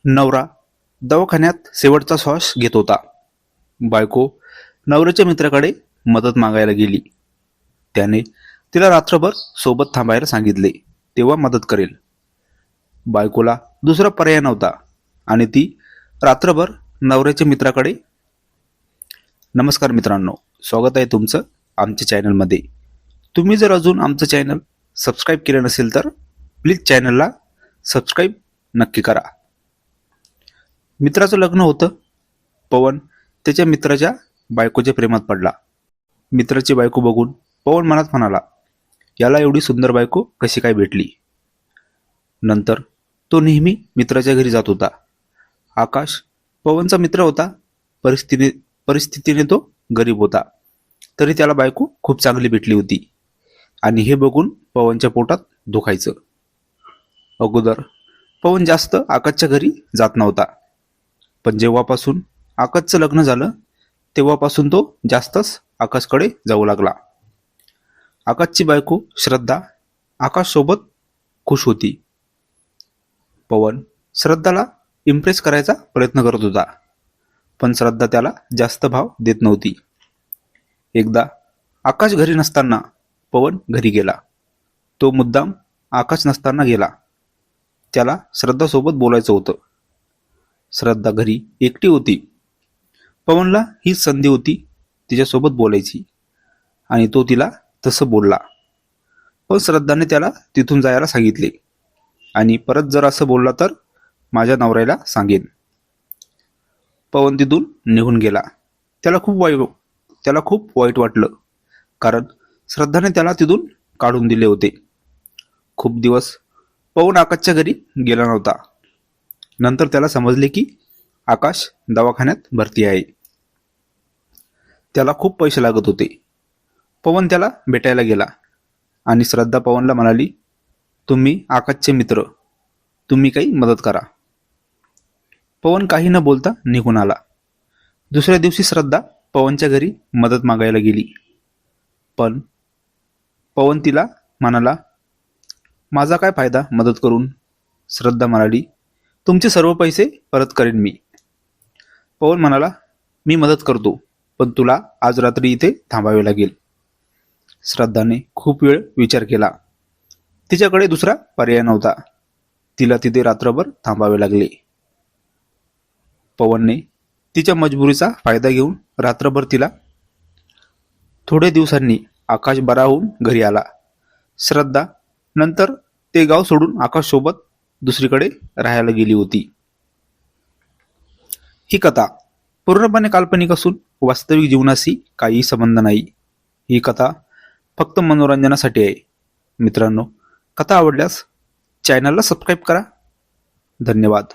नवरा दवाखान्यात शेवटचा श्वास घेत होता. बायको नवऱ्याच्या मित्राकडे मदत मागायला गेली. त्याने तिला रात्रभर सोबत थांबायला सांगितले, तेव्हा मदत करेल. बायकोला दुसरा पर्याय नव्हता आणि ती रात्रभर नवऱ्याच्या मित्राकडे. नमस्कार मित्रांनो, स्वागत आहे तुमचं आमच्या चॅनलमध्ये. तुम्ही जर अजून आमचं चॅनल सबस्क्राईब केलं नसेल तर प्लीज चॅनलला सबस्क्राईब नक्की करा. मित्राचं लग्न होतं. पवन त्याच्या मित्राच्या बायकोच्या प्रेमात पडला. मित्राची बायको बघून पवन मनात म्हणाला, याला एवढी सुंदर बायको कशी काय भेटली. नंतर तो नेहमी मित्राच्या घरी जात होता. आकाश पवनचा मित्र होता. परिस्थितीने तो गरीब होता, तरी त्याला बायको खूप चांगली भेटली होती आणि हे बघून पवनच्या पोटात दुखायचं. अगोदर पवन जास्त आकाशच्या घरी जात नव्हता, पण जेव्हापासून आकाशचं लग्न झालं तेव्हापासून तो जास्तच आकाशकडे जाऊ लागला. आकाशची बायको श्रद्धा आकाशसोबत खुश होती. पवन श्रद्धाला इम्प्रेस करायचा प्रयत्न करत होता, पण श्रद्धा त्याला जास्त भाव देत नव्हती. एकदा आकाश घरी नसताना पवन घरी गेला. तो मुद्दाम आकाश नसताना गेला. त्याला श्रद्धासोबत बोलायचं होतं. श्रद्धा घरी एकटी होती. पवनला हीच संधी होती तिच्यासोबत बोलायची आणि तो तिला तसं बोलला. पण श्रद्धाने त्याला तिथून जायला सांगितले आणि परत जर असं बोलला तर माझ्या नवऱ्याला सांगेन. पवन तिथून निघून गेला. त्याला खूप वाईट वाटलं, कारण श्रद्धाने त्याला तिथून काढून दिले होते. खूप दिवस पवन आकाशच्या घरी गेला नव्हता. नंतर त्याला समजले की आकाश दवाखान्यात भरती आहे. त्याला खूप पैसे लागत होते. पवन त्याला भेटायला गेला आणि श्रद्धा पवनला म्हणाली, तुम्ही आकाशचे मित्र, तुम्ही काही मदत करा. पवन काही न बोलता निघून आला. दुसऱ्या दिवशी श्रद्धा पवनच्या घरी मदत मागायला गेली, पण पवन तिला म्हणाला, माझा काय फायदा मदत करून. श्रद्धा म्हणाली, तुमचे सर्व पैसे परत करेन मी. पवन म्हणाला, मी मदत करतो, पण तुला आज रात्री इथे थांबावे लागेल. श्रद्धाने खूप वेळ विचार केला. तिच्याकडे दुसरा पर्याय नव्हता. तिला तिथे रात्रभर थांबावे लागले. पवनने तिच्या मजबुरीचा फायदा घेऊन रात्रभर तिला. थोड्या दिवसांनी आकाश बरा होऊन घरी आला. श्रद्धा नंतर ते गाव सोडून आकाशसोबत दुसरीकडे राहायला गेली होती. ही कथा पूर्णपणे काल्पनिक असून वास्तविक जीवनाशी काही संबंध नाही. ही कथा फक्त मनोरंजनासाठी आहे. मित्रांनो, कथा आवडल्यास चॅनलला सबस्क्राईब करा. धन्यवाद.